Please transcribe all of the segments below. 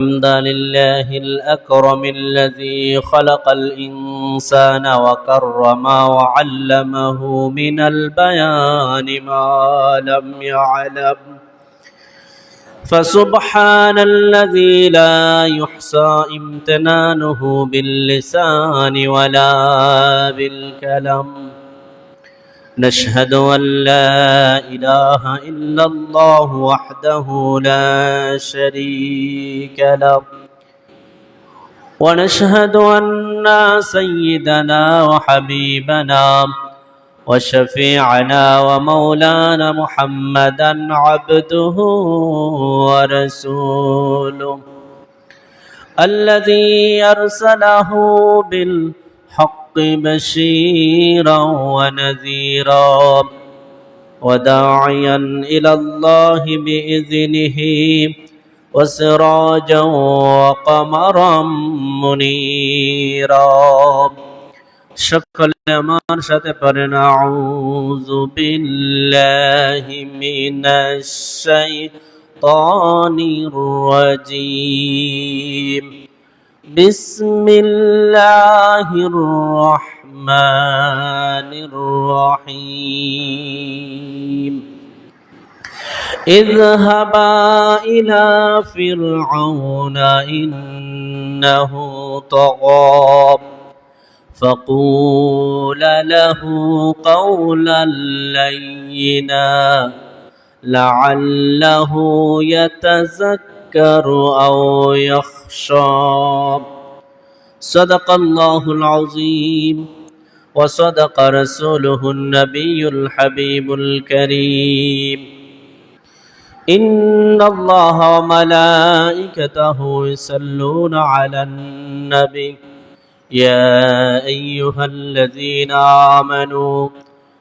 الحمد لله الأكرم الذي خلق الإنسان وكرم وعلمه من البيان ما لم يعلم فسبحان الذي لا يحصى امتنانه باللسان ولا بالكلم نشهد أن لا إله إلا الله وحده لا شريك له ونشهد أن سيدنا وحبيبنا وشفيعنا ومولانا محمدا عبده ورسوله الذي أرسله بالحق بشيرا ونذيرا وداعيا إلى الله بإذنه وسراجا وقمرا منيرا সকলে আমার সাথে পড়েন আউযু বিল্লাহি মিনাশ শাইতানির রাজীম বিসমিল্লাহির রহমানির রহিম اذهبا إلى فرعون إنه طغى فقولا له قولا لينا لعله يتذكر أو يخشى صدق الله العظيم وصدق رسوله النبي الحبيب الكريم إن الله وملائكته يصلون على النبي يا أيها الذين آمنوا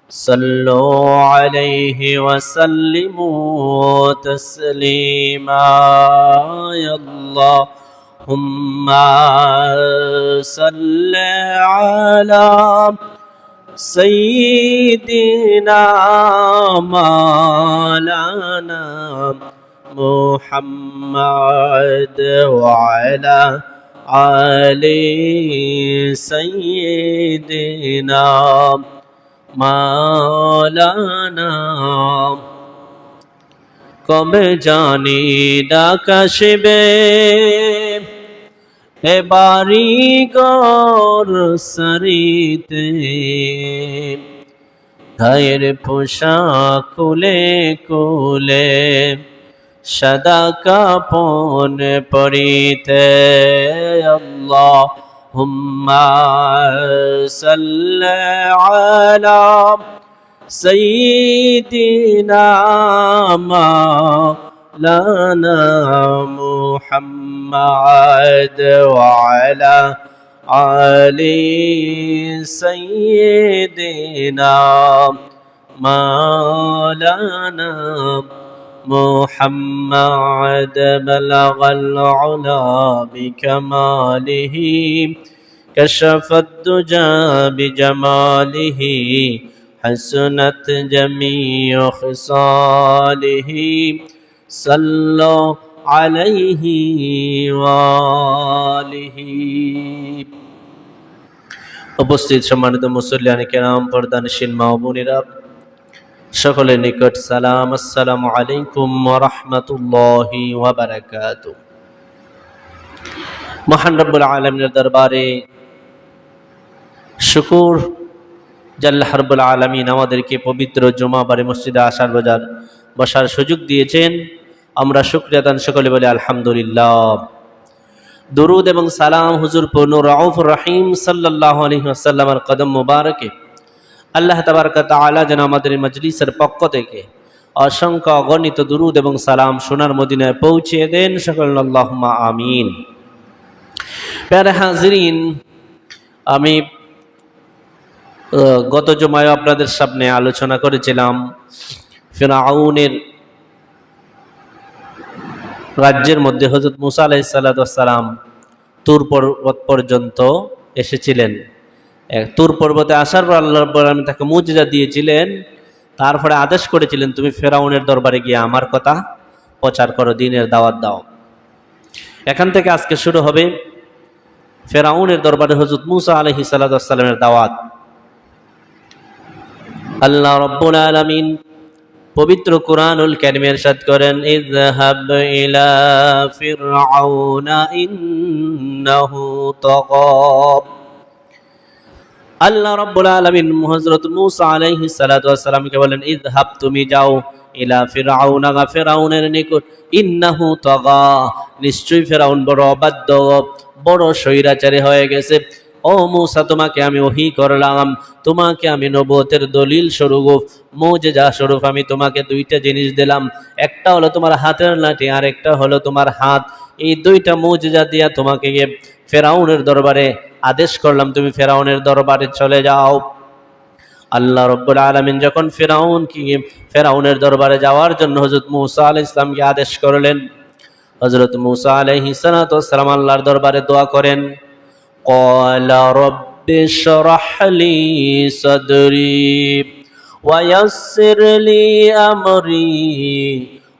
صلوا عليه وسلموا تسليما يا اللهم صل على سيدنا مولانا محمد وعلى آل سيدنا مولانا কবে জানি ডাকাশিবে এ বাড়ি ঘর সারিতে গায়ের পোশাক খুলে খুলে সাদা কাপন পরিতে আল্লাহুম্মা সাল্লি আলা সাইয়্যিদিনা মাওলানা মুহাম্মদ ওয়া আলা আলি সাইয়্যিদিনা মাওলানা محمد بلغ العلا بكماله كشف الدجى بجماله حسنت جميع خصاله صلوا عليه وآله উপস্থিত সম্মানিত মুসল্লিয়ানে কেরাম পর্দানশীল মা ও বোনেরা সকলের নিকট সালাম, আসসালামু আলাইকুম ওয়া রাহমাতুল্লাহি ওয়া বারাকাতুহু। মহান রব্বুল আলামিনের দরবারে শুকর যে আল্লাহ রাব্বুল আলামিন আমাদেরকে পবিত্র জুমাবারে মসজিদে আসার বসার সুযোগ দিয়েছেন। আমরা শুকরিয়া দান সকলে বলি আলহামদুলিল্লাহ। দুরুদ এবং সালাম হুজুর পূর্ণ রাউফুর রহিম সাল্লাল্লাহু আলাইহি ওয়াসাল্লামের কদম মুবারকে আল্লাহ তাবারকা তাআলা যেন আমাদের মজলিসের পক্ষ থেকে অসংখ্য অগণিত দুরুদ এবং সালাম সোনার মদিনায় পৌঁছে দেন, সকল আল্লাহুম্মা আমিন। প্যারা হাজিরিন, আমি গত জুমায় আপনাদের সামনে আলোচনা করেছিলাম ফিরআউনের রাজ্যের মধ্যে হযরত মুসা আলাইহিস সালাতু ওয়াস সালাম তুর পর্বত পর্যন্ত এসেছিলেন। তুর পর্বতে আসার পর আল্লাহ রাব্বুল আলামিন তাকে মুজিজা দিয়েছিলেন, তারপরে আদেশ করেছিলেন তুমি ফেরাউনের দরবারে গিয়ে আমার কথা প্রচার করো, দ্বীনের দাওয়াত দাও। এখান থেকে আজকে শুরু হবে ফেরাউনের দরবারে হযরত মূসা আলাইহিস সালাতু ওয়াস সালামের দাওয়াত। আল্লাহ রাব্বুল আলামিন পবিত্র কুরআনুল কারীমে ইরশাদ করেন, ইযহাব ইলা ফিরআউনা ইন্নাহু তাগা। আল্লাহ রাব্বুল আলামিন হযরত মূসা আলাইহিস সালাতু ওয়াস সালামকে বলেন, ইযহাব, তুমি যাও, ইলা ফিরআউনা, ফিরআউনের নিকট, ইন্নাহু তাগা, নিশ্চয়ই ফিরআউন বড় অবাধ্য, বড় স্বৈরাচারী হয়ে গেছে। ও মূসা, তোমাকে আমি ওহী করলাম, তোমাকে আমি নবুয়তের দলিল স্বরূপ, মুজিজা স্বরূপ আমি তোমাকে দুইটা জিনিস দিলাম। একটা হলো তোমার হাতের লাঠি, আর একটা হলো তোমার হাত। এই দুইটা মুজিজা দিয়া তোমাকে ফেরাউনের দরবারে আদেশ করলাম, তুমি ফেরাউনের দরবারে চলে যাও। আল্লাহ রাব্বুল আলামিন যখন ফেরাউনের দরবারে যাওয়ার জন্য হযরত মূসা আলাইহিস সালামকে আদেশ করলেন, হযরত মূসা আলাইহিস সালাতু ওয়াস সালাম আল্লাহর দরবারে দোয়া করেন, ক্বালা রাব্বি শরহ লি সাদরি ওয়া ইয়াসসির লি আমরি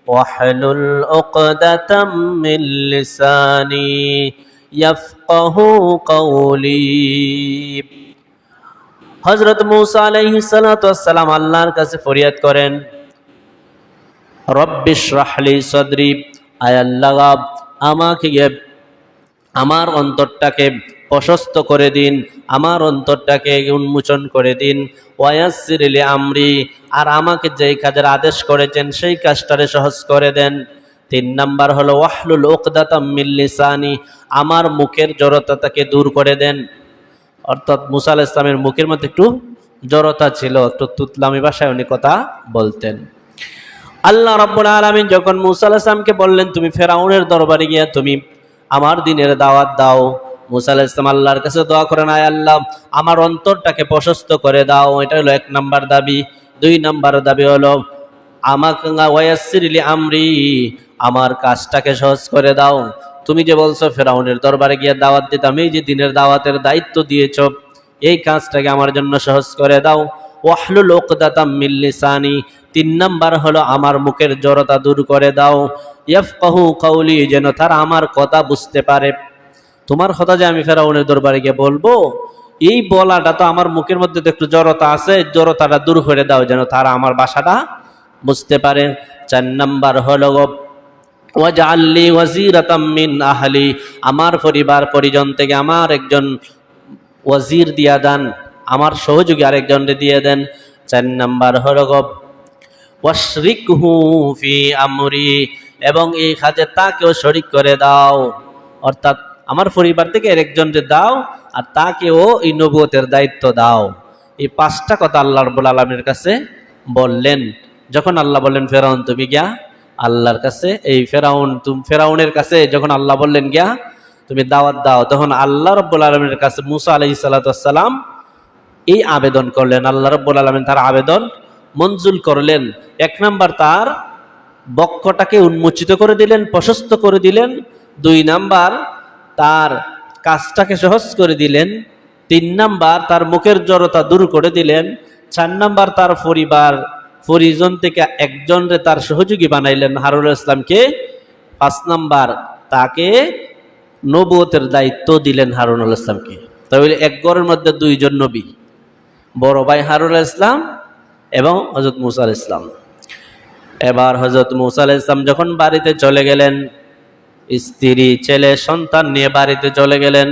ওয়াহলুল উকদাতাম মিন লিসানি ইয়াফকাহু কওলি। হযরত মূসা আলাইহিস সালাতু ওয়াস সালাম আল্লাহর কাছে ফরিয়াদ করেন, রব্বি শরহ লি সাদরি, আয় আল্লাহ, আমাকে আমার অন্তরটাকে প্রশস্ত করে দিন, আমার অন্তরটাকে উন্মোচন করে দিন। ওয়ায়াসসির লি আমরি, আর আমাকে যেই কাজের আদেশ করেছেন সেই কাজটারে সহজ করে দেন। 3 নাম্বার হলো ওয়াহলুল উকদাতাম মিন লিসানি, আমার মুখের জড়তাটাকে দূর করে দেন। অর্থাৎ মূসা আলাইহিস সালামের মুখের মধ্যে একটু জড়তা ছিল, একটু তুতলামি ভাষায় উনি কথা বলতেন। আল্লাহ রাব্বুল আলামিন যখন মূসা আলাইহিস সালামকে বললেন, তুমি ফেরাউনের দরবারে গিয়ে তুমি আমার দ্বীনের দাওয়াত দাও, মূসা আলাইহিস সালাম আল্লাহর কাছে দোয়া করেন, আয় আল্লাহ, আমার অন্তরটাকে প্রশস্ত করে দাও। এটা হলো 1 নাম্বার দাবি। 2 নাম্বার দাবি হলো আমাকে ওয়ায়াসসির লি আমরি, আমার কাজটাকে সহজ করে দাও। তুমি যে বলছো ফেরাউনের দরবারে গিয়ে দাওয়াত দিতাম, এই যে দ্বীনের দাওয়াতের দায়িত্ব দিয়েছো, এই কাজটাকে আমার জন্য সহজ করে দাও। ওয়াহলুল উকদাতাম মিন লিসানি, 3 নাম্বার হলো আমার মুখের জড়তা দূর করে দাও। ইয়াফকাহু কওলি, যেন তারা আমার কথা বুঝতে পারে। তোমার কথা যে আমি ফেরাউনের দরবারে গিয়ে বলবো, এই বলাটা তো আমার মুখের মধ্যে তো একটু জড়তা আছে, জড়তাটা দূর করে দাও যেন তারা আমার ভাষাটা বুঝতে পারে। 4 নাম্বার হলো ওয়াজআল লি ওয়াজিরাতাম মিন আহলি, আমার পরিবার পরিজন থেকে আমার একজন ওয়াজির দিয়া দেন, আমার সহযোগী আরেকজনকে দিয়ে দেন। 4 নাম্বার হলো ওয়াশরিকহু ফি আমরি, এবং এই কাজে তাকেও শরীক করে দাও। অর্থাৎ আমার পরিবার থেকে আরেকজনকে দাও, আর তাকেও এই নবুয়তের দায়িত্ব দাও। এই 5টা কথা আল্লাহ রাব্বুল আলামিনের কাছে বললেন। যখন আল্লাহ বললেন ফেরাউন তুমি গিয়া আল্লাহর কাছে, এই ফেরাউনের কাছে যখন আল্লাহ বললেন গিয়া তুমি দাওয়াত দাও, তখন আল্লাহ রাব্বুল আলামিনের কাছে মূসা আলাইহিস সালাতু ওয়াস সালাম এই আবেদন করলেন। আল্লাহ রাব্বুল আলামিন তার আবেদন মঞ্জুর করলেন। 1 নাম্বার তার বক্ষটাকে উন্মোচিত করে দিলেন, প্রশস্ত করে দিলেন। 2 নাম্বার তার কাজটাকে সহজ করে দিলেন। 3 নাম্বার তার মুখের জড়তা দূর করে দিলেন। 4 নাম্বার তার পরিজন থেকে একজনরে তার সহযোগী বানাইলেন, হারুন ইসলামকে। 5 নাম্বার তাকে নবুয়তের দায়িত্ব দিলেন হারুন ইসলামকে। তাহলে এক ঘরের মধ্যে 2 জন নবী, বড় ভাই হারুন ইসলাম এবং হযরত মূসা আলাইহিস সালাম। এবার হযরত মূসা আলাইহিস সালাম যখন বাড়িতে চলে গেলেন, স্ত্রী ছেলে সন্তান নিয়ে বাড়িতে চলে গেলেন।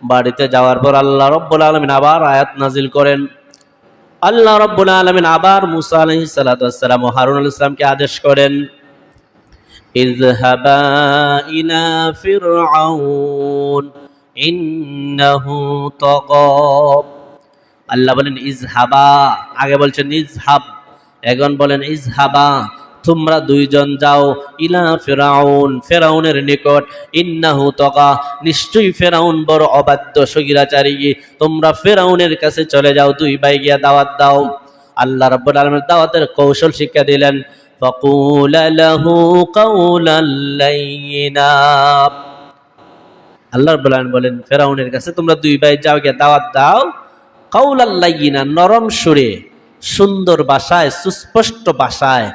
বাড়িতে যাওয়ার পর আল্লাহ রাব্বুল আলামিন আবার আয়াত নাজিল করেন। আল্লাহ রাব্বুল আলামিন আবার মূসা আলাইহিস সালাতু ওয়াস সালাম ও হারুন আলাইহিস সালামকে আদেশ করেন, ইযহাবা ইলা ফিরআউন ইন্নাহু তাগা। আল্লাহ বলেন ইযহাবা, আগে বলছেন ইযহাব, এখন বলেন ইযহাবা, তোমরা 2 জন যাও, ইলা ফিরআউন, ফিরআউনের নিকট, ইন্নাহু তাগা, নিশ্চয়ই ফিরআউন বড় অবাধ্য স্বৈরাচারী, তোমরা ফিরআউনের কাছে চলে যাও, 2 ভাই গিয়া দাওয়াত দাও। আল্লাহ রাব্বুল আলামিন দাওয়াতের কৌশল শিক্ষা দিলেন, ফাকুলা লাহু কাওলাল লাইয়িনা। আল্লাহ রাব্বুল আলামিন বলেন ফিরআউনের কাছে তোমরা 2 ভাই যাও, গিয়া দাওয়াত দাও, কাওলাল লাইয়িনা, নরম সুরে, সুন্দর ভাষায়, সুস্পষ্ট ভাষায়,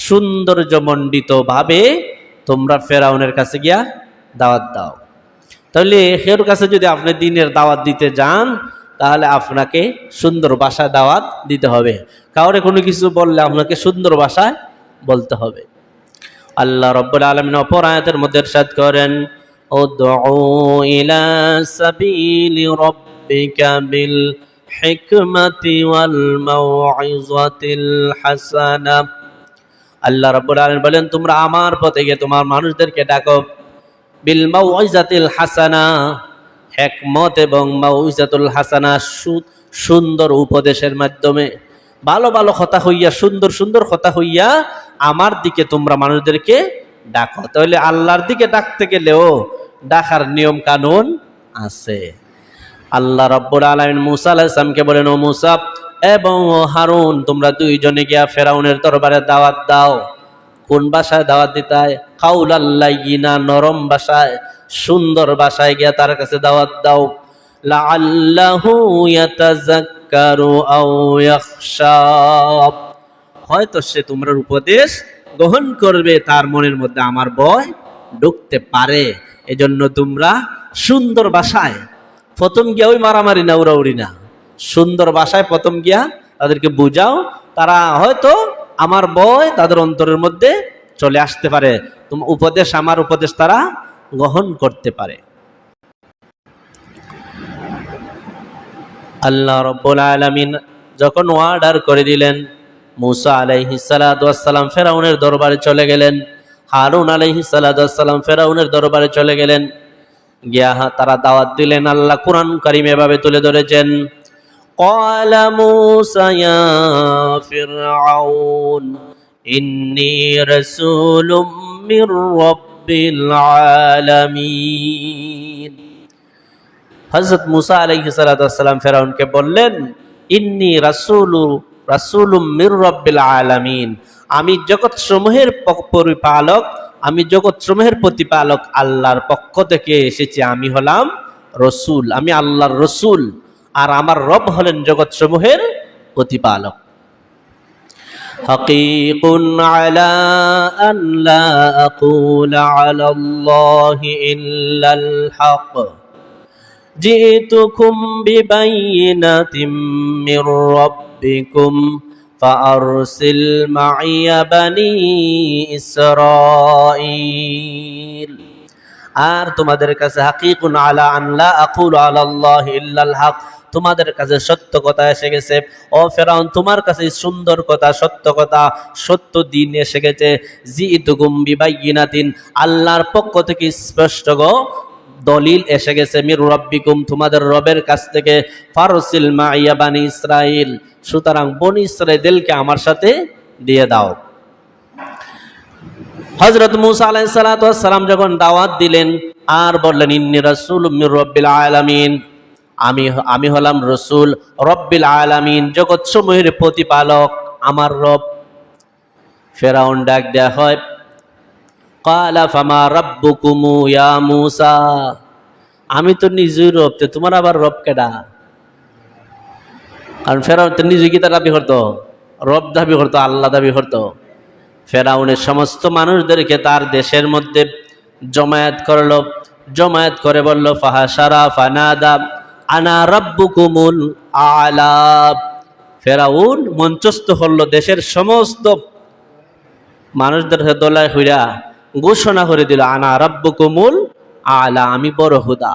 সৌন্দর্যমণ্ডিত ভাবে তোমরা ফেরাউনের কাছে গিয়া দাওয়াত দাও। তাহলে এর কাছে যদি আপনি দিনের দাওয়াত দিতে যান, তাহলে আপনাকে সুন্দর ভাষায় দাওয়াত দিতে হবে। কাউরে কোনো কিছু বললে আপনাকে সুন্দর ভাষায় বলতে হবে। আল্লাহ রাব্বুল আলামিন অপর আয়াতের মধ্যে ইরশাদ করেন, উদউ ইলা সাবিলি রাব্বিকা বিল হিকমাতি ওয়াল মাউইযাতিল হাসানা। আল্লাহ রাব্বুল আলামিন বলেন, তোমরা আমার পথে গিয়ে তোমার মানুষদেরকে ডাকো, বিল মাউইযাতিল হাসানা, হিকমত এবং মাউইযাতুল হাসানা, সুন্দর উপদেশের মাধ্যমে, ভালো ভালো কথা হইয়া, সুন্দর সুন্দর কথা হইয়া আমার দিকে তোমরা মানুষদেরকে ডাকো। তাহলে আল্লাহর দিকে ডাকতে গেলেও ডাকার নিয়ম কানুন আছে। আল্লাহ রাব্বুল আলামিন মুসা আলাইহিস সালামকে বলেন, ও মুসা এবং ও হারুন, তোমরা দুইজনে গিয়া ফেরাউনের দরবারে দাওয়াত দাও। কোন ভাষায় দাওয়াত দিতে হয়? কাউলাল লাইয়িনা, নরম ভাষায়, সুন্দর ভাষায় গিয়া তার কাছে দাওয়াত দাও। লাআল্লাহু ইয়াতাযাক্কারু আও ইয়াখশা, হয়তো সে তোমার উপদেশ গ্রহণ করবে, তার মনের মধ্যে আমার ভয় ঢুকতে পারে। এজন্য তোমরা সুন্দর ভাষায় প্রথম গিয়া ওই মারামারি না উড়াউড়ি না, সুন্দর ভাষায় প্রথম গিয়া তাদেরকে বুঝাও, তারা হয়তো আমার ভয় তাদের অন্তরের মধ্যে চলে আসতে পারে, তোমার উপদেশ, আমার উপদেশ তারা গ্রহণ করতে পারে। আল্লাহ রাব্বুল আলামিন যখন অর্ডার করে দিলেন, মুসা আলাইহিস সালাতু ওয়াস সালাম ফেরাউনের দরবারে চলে গেলেন, হারুন আলাইহিস সালাতু ওয়াস সালাম ফেরাউনের দরবারে চলে গেলেন, গিয়া তারা দাওয়াত দিলেন। আল্লাহ কুরআন কারীমে এভাবে তুলে ধরেছেন, ক্বালা মূসা ইয়া ফিরআউন ইন্নী রাসূলুম মির রাব্বিল আলামিন। হযরত মূসা আলাইহিস সালাতু ওয়াস সালাম ফেরাউনকে বললেন, ইন্নী রাসূলুম মির রাব্বিল আলামিন, আমি জগৎ সমূহের পরিপালক, আমি জগৎ সমূহের প্রতিপালক আল্লাহর পক্ষ থেকে এসেছি, আমি হলাম রসুল, আমি আল্লাহর রসুল, আর আমার রব হলেন জগৎ সমূহের প্রতিপালক। হাকিকুন আলা আন লা আকুলা আলাল্লাহি ইল্লাল হক জিতুকুম বিবাইনাতিম মির রাব্বিকুম ফাআরসিল মাইয়া বানি ইসরাঈল। আর তোমাদের কাছে হাকিকুন আলা আন লা আকুলু আলাল্লাহি ইল্লাল হক, তোমাদের কাছে সত্য কথা এসে গেছে। ও ফেরাউন, তোমার কাছে সুন্দর কথা, সত্য কথা, সত্য দিন এসে গেছে। জিতুকুম বিবাইনাতিন, আল্লাহর পক্ষ থেকে স্পষ্ট দলিল এসে গেছে। মির রাব্বিকুম, তোমাদের রবের কাছ থেকে। ফারসিল মাইয়া বানি ইসরাঈল, সুতরাং বনি ইসরাঈলকে আমার সাথে দিয়ে দাও। হযরত মূসা আলাইহিস সালাতু ওয়াস সালাম যখন দাওয়াত দিলেন আর বললেন, ইন্নী রাসূলুম মির রাব্বিল আলামিন, আমি হলাম রসুল রব্বিল আলামিন, জগৎ সমূহের প্রতিপালক আমার রব। ফেরাউন ডাক দেয়া হয়, ক্বালা ফামা রাব্বুকুম ইয়া মূসা, আমি তো নিজেই রব, তোমার আবার রব কেডা? কারণ ফেরাউন তো নিজে কি তার দাবি করতো? রব দাবি করতো, আল্লাহ দাবি করতো। ফেরাউনের সমস্ত মানুষদেরকে তার দেশের মধ্যে জমায়েত করলো, জমায়েত করে বলল, ফাহাশারা ফানাদা আনা রাব্বুকুমুল আলা। ফেরাউন মঞ্চস্থ হলো, দেশের সমস্ত মানুষদের দলায় হইয়া ঘোষণা করে দিল, আনা রাব্বুকুমুল আলা, আমি বড় হুদা।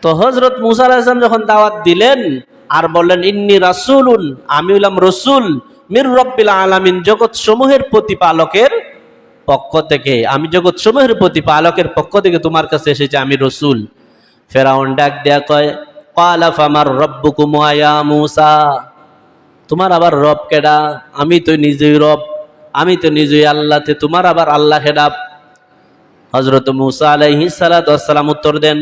তো হযরত মূসা আলাইহিস সালাম যখন দাওয়াত দিলেন আর বললেন, ইন্নী রাসূলুন, আমি হলাম রসুল, মির রাব্বিল আলামিন, জগৎ সমূহের প্রতিপালকের পক্ষ থেকে, আমি জগৎ সমূহের প্রতিপালকের পক্ষ থেকে তোমার কাছে এসেছি, আমি রসুল। ফেরাউন ডাক দেয়া কয়, ক্বালা ফামার রাব্বুকুম ইয়া মূসা, তোমার আবার রব কেডা? আমি তো নিজেই রব, আমি তো নিজেই আল্লাহ, তোমার আবার আল্লাহ কেডা? হযরত মূসা আলাইহিস সালাতু ওয়াস সালাম উত্তর দেন,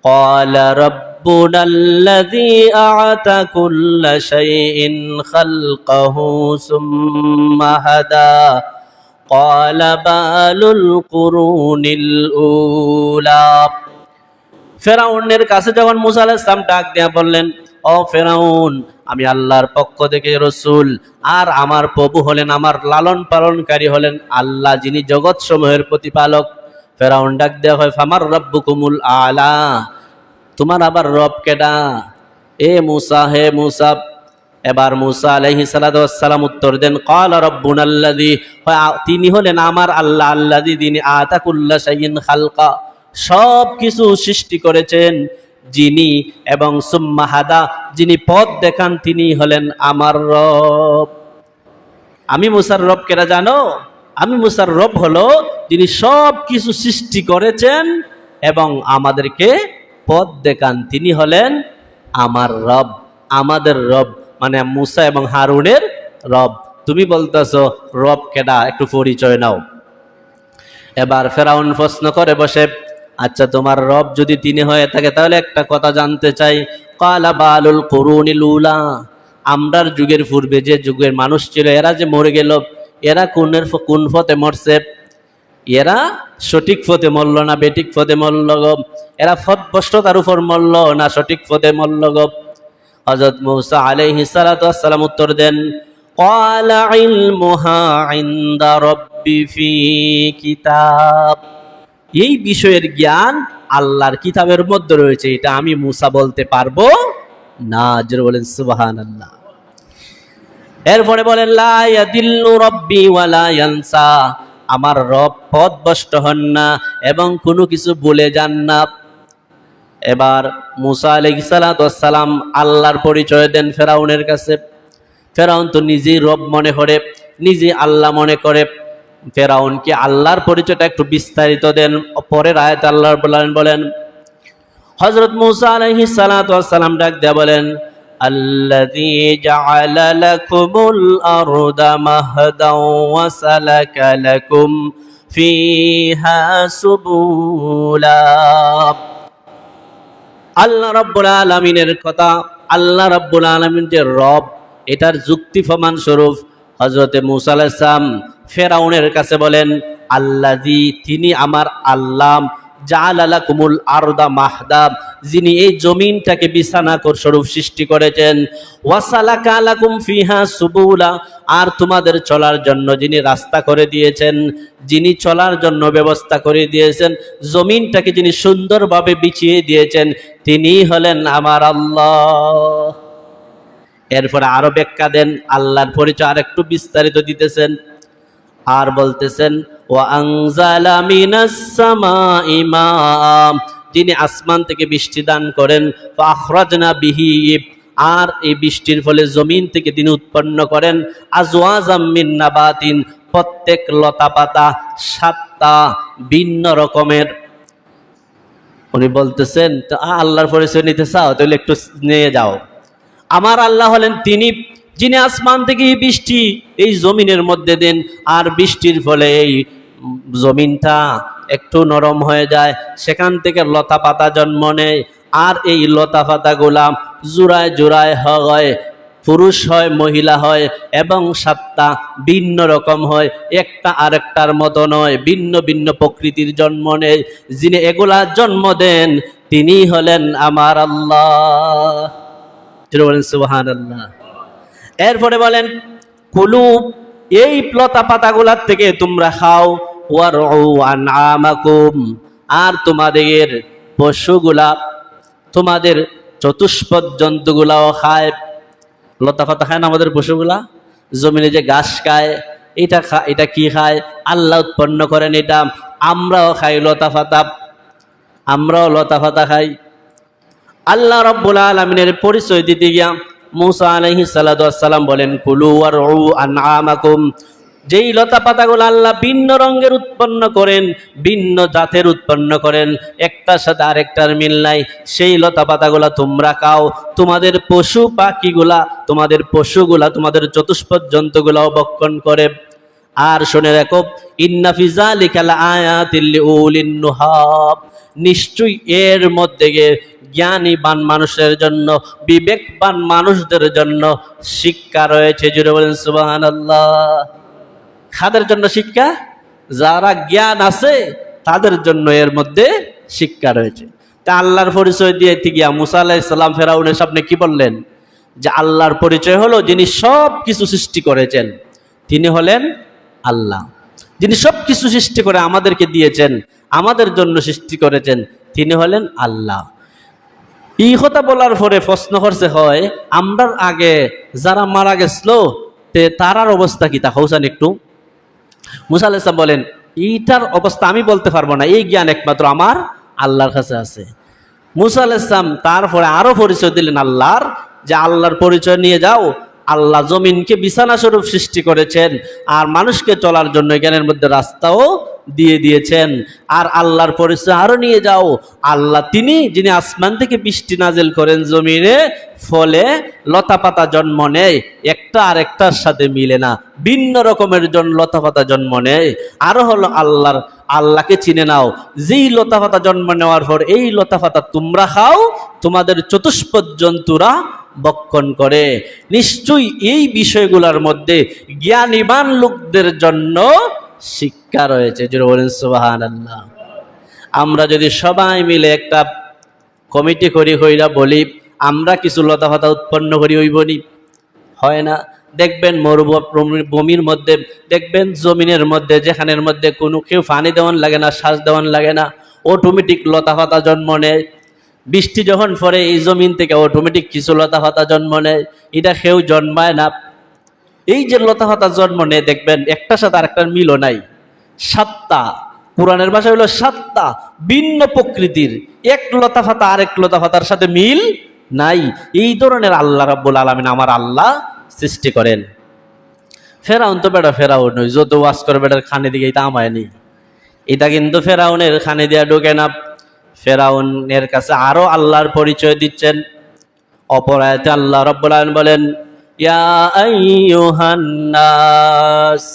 ক্বালা রাব্বুনাল্লাযী আ'তা কুল্লা শাইইন খালকাহু সুম্মা হাদা ক্বালা বালুল কুরুনিল উলা। ফেরাউনের কাছে যখন মূসা আলাইহিস সালাম ডাক দেয়া বললেন, ও ফেরাউন, আমি আল্লাহর পক্ষ থেকে রসুল, আর আমার প্রভু হলেন, আমার লালন পালনকারী হলেন আল্লাহ, যিনি জগৎ সমূহের প্রতিপালক। ফেরাউন ডাক দেওয়া হয়, ফামার রাব্বুকুমুল আলা, তোমার আবার রব কেডা? এ মুসা, হে মুসা। এবার মুসা আলাইহিস সালাতু ওয়াস সালাম উত্তর দেন, ক্বালা রাব্বুনাল্লাযী, তিনি হলেন আমার আল্লাহ, আল্লাযী যিনি আতা কুল্লা শাইইন খালকা, সব কিছু সৃষ্টি করেছেন যিনি, এবং সুম্মা হাদা, যিনি পথ দেখান, তিনি হলেন আমার রব। আমি মুসার রব কেডা জানো? আমি মুসার রব হলো যিনি সব কিছু সৃষ্টি করেছেন এবং আমাদেরকে পথ দেখান, তিনি হলেন আমার রব, আমাদের রব, মানে মুসা এবং হারুনের রব। তুমি বলতেছো রব কেডা, একটু পরিচয় নাও। এবার ফেরাউন প্রশ্ন করে বসে, আচ্ছা তোমার রব যদি তিনি হয়ে থাকে তাহলে একটা কথা জানতে চাই। ক্বালা বালুল কুরুনিল উলা, আমরার যুগের পূর্বে যে যুগের মানুষ ছিল এরা যে মরে গেল, এরা কোন পথে মরছে? এরা সঠিক পথে মরল না বেঠিক পথে মরল গো? এরা পথভ্রষ্টতার উপর মরল না সঠিক পথে মরল গো? হযরত মূসা আলাইহিস সালাতু ওয়াস সালাম উত্তর দেন, ক্বালা ইলমুহা ইনদা রাব্বি ফি কিতাব, এই বিষয়ের জ্ঞান আল্লাহর কিতাবের মধ্যে রয়েছে, এটা আমি মূসা বলতে পারবো না। জোরে বলেন সুবহানাল্লাহ। এরপরে বলেন, লা ইয়াদিল্লু রাব্বি ওয়ালা ইয়ানসা, আমার রব পথভ্রষ্ট হন না এবং কোনো কিছু ভুলে যান না। এবার মূসা আলাইহিস সালাতু ওয়াস সালাম আল্লাহর পরিচয় দেন ফেরাউনের কাছে। ফেরাউন তো নিজেই রব মনে করে, নিজে আল্লাহ মনে করে। ফেরাউনকে আল্লাহর পরিচয়টা একটু বিস্তারিত দেন। পরের আয়াতে আল্লাহ বলেন, হযরত মূসা আলাইহিস সালাতু ওয়াস সালাম ডাক দেয়া বলেন, আল্লাযী জাআলা লাকুমুল আরদা মাহদাও ওয়া সালাকা লাকুম ফিহা সুবুলা। আল্লাহ রাব্বুল আলামিনের কথা, আল্লাহ রাব্বুল আলামিন যে রব, এটার যুক্তি প্রমাণ স্বরূপ হযরতে মূসা আলাইহিস সালাম ফেরাউনের কাছে বলেন, আল্লাযী, তিনি আমার আল্লাহ, জাআলা লাকুমুল আরদা মাহদা, যিনি এই জমিনটাকে বিছানা স্বরূপ সৃষ্টি করেছেন, ওয়া সালাকা লাকুম ফিহা সুবুলা, আর তোমাদের চলার জন্য যিনি রাস্তা করে দিয়েছেন, যিনি চলার জন্য ব্যবস্থা করে দিয়েছেন, জমিনটাকে যিনি সুন্দরভাবে বিছিয়ে দিয়েছেন, তিনি হলেন আমার আল্লাহ। এরপরে আরো ব্যাখ্যা দেন, আল্লাহর পরিচয় আর একটু বিস্তারিত দিতেছেন আর বলতেছেন, ওয়া আনজালা মিনাস সামাই মা, যিনি আসমান থেকে বৃষ্টি দান করেন, ফাখরাজনা বিহি, আর এই বৃষ্টির ফলে জমিন থেকে তিনি উৎপন্ন করেন, আজওয়াজাম মিন নাবাতিন, প্রত্যেক লতা পাতা 7টা ভিন্ন রকমের। উনি বলতেছেন, তো আল্লাহর পরিচয় নিতে চাও তাহলে একটু নিয়ে যাও। আমার আল্লাহ হলেন তিনি যিনি আসমান থেকে বৃষ্টি এই জমিনের মধ্যে দেন, আর বৃষ্টির ফলে এই জমিনটা একটু নরম হয়ে যায়, সেখান থেকে লতা পাতা জন্ম নেয়, আর এই লতা পাতাগুলা জোড়ায় জোড়ায় হয়, পুরুষ হয় মহিলা হয়, এবং 7টা ভিন্ন রকম হয়, একটা আরেকটার মতো নয়, ভিন্ন ভিন্ন প্রকৃতির জন্ম নেয়। যিনি এগুলা জন্ম দেন তিনি হলেন আমার আল্লাহ। বলেন সুবহানাল্লাহ। এরপরে বলেন, কুলু, এই লতা পাতাগুলার থেকে তোমরা খাও, ওয়ারউ আনআমাকুম, আর তোমাদের পশুগুলা, তোমাদের চতুষ্পদ জন্তুগুলাও খায়। লতা পাতা খায় না আমাদের পশুগুলা? জমিনে যে ঘাস খায়, এটা কি খায়? আল্লাহ উৎপন্ন করেন এটা। আমরাও খাই লতা পাতা, আমরাও লতা পাতা খাই। আল্লাহ রাব্বুল আলামিনের পরিচয় দিতে গিয়া মূসা আলাইহিস সালাতু ওয়াস সালাম বলেন, কুলু ওয়ারউ আনআমাকুম, যেই লতা পাতাগুলো আল্লাহ ভিন্ন রঙের উৎপন্ন করেন, ভিন্ন জাতের উৎপন্ন করেন, একটার সাথে আরেকটার মিল নাই, সেই লতা পাতাগুলা তোমরা খাও। তোমাদের পশু পাখিগুলা, তোমাদের পশুগুলা, তোমাদের চতুষ্পদ জন্তুগুলাও ভক্ষণ করে। আর শুনে রাখো, ইন্না ফি যালিকা লাআয়াতিল লিউলিন নুহাব, নিশ্চয়ই এর মধ্যে জ্ঞানীবান মানুষের জন্য, বিবেকবান মানুষদের জন্য শিক্ষা রয়েছে। জুড়ে বলেন সুবহানাল্লাহ। কাদের জন্য শিক্ষা? যারা জ্ঞান আছে তাদের জন্য এর মধ্যে শিক্ষা রয়েছে। তা আল্লাহর পরিচয় দিয়ে গিয়া মূসা আলাইহিস সালাম ফেরাউনের সামনে কি বললেন? যে আল্লাহর পরিচয় হলো যিনি সব কিছু সৃষ্টি করেছেন, তিনি হলেন আল্লাহ। যিনি সবকিছু সৃষ্টি করে আমাদেরকে দিয়েছেন, আমাদের জন্য সৃষ্টি করেছেন, তিনি হলেন আল্লাহ। এই কথা বলার পরে প্রশ্ন করছে হয় আমরার আগে যারা মারা গেছিল তারার অবস্থা কি তা হৌসান একটু। মুসা আলাইহিস সালাম বলেন এইটার অবস্থা আমি বলতে পারবো না, এই জ্ঞান একমাত্র আমার আল্লাহর কাছে আছে। মুসা আলাইহিস সালাম তারপরে আরো পরিচয় দিলেন আল্লাহর, যে আল্লাহর পরিচয় নিয়ে যাও, আল্লাহ জমিনকে বিছানা স্বরূপ সৃষ্টি করেছেন আর মানুষকে চলার জন্য জ্ঞানের মধ্যে রাস্তাও দিয়ে দিয়েছেন। আর আল্লাহর পরিচয় আরো নিয়ে যাও, আল্লাহ তিনি যিনি আসমান থেকে বৃষ্টি নাজিল করেন জমিনে, ফলে লতা পাতা জন্ম নেয়, একটা আর একটার সাথে মিলে না, ভিন্ন রকমের লতা পাতা জন্ম নেয়। আরো হলো আল্লাহকে চিনে নাও, যেই লতা পাতা জন্ম নেওয়ার পর এই লতা পাতা তোমরা খাও, তোমাদের চতুষ্পদ জন্তুরা বক্ষণ করে। নিশ্চয়ই এই বিষয়গুলোর মধ্যে জ্ঞানীবান লোকদের জন্য শিক্ষা রয়েছে। জোরে বলেন সুবহানাল্লাহ। আমরা যদি সবাই মিলে একটা কমিটি করি হইরা বলি আমরা কিছু লতা পাতা উৎপন্ন করি, হইবনি? হয় না? দেখবেন মরুভূমির মধ্যে, দেখবেন জমিনের মধ্যে, যেখানের মধ্যে কোনো কেউ পানি দেওয়ান লাগে না, শ্বাস দেওয়ান লাগে না, অটোমেটিক লতা পাতা জন্ম নেয়। বৃষ্টি যখন পড়ে এই জমিন থেকে অটোমেটিক কিছু লতা পাতা জন্ম নেয়, এটা কেউ জন্মায় না। এই যে লতা পাতা জন্ম নেয় দেখবেন একটার সাথে আরেকটার মিলও নাই, সাতটা, কোরআনের ভাষা হলো সাতটা ভিন্ন প্রকৃতির, এক লতা পাতা আরেক লতা পাতার সাথে মিল নাই। এই ধরনের আল্লাহ রাব্বুল আলামিন আমার আল্লাহ সৃষ্টি করেন। ফেরাউন তো বেটা ফেরাউন নয়, যত ওয়াজ করে বেটার খানে দিকে এটা আমায়নি, এটা কিন্তু ফেরাউনের খানে দিয়া ঢোকে না। ফেরাউনের কাছে আরো আল্লাহর পরিচয় দিচ্ছেন। অপর আয়াতে আল্লাহ রাব্বুল আলামিন বলেন ইয়া আইয়ুহান নাস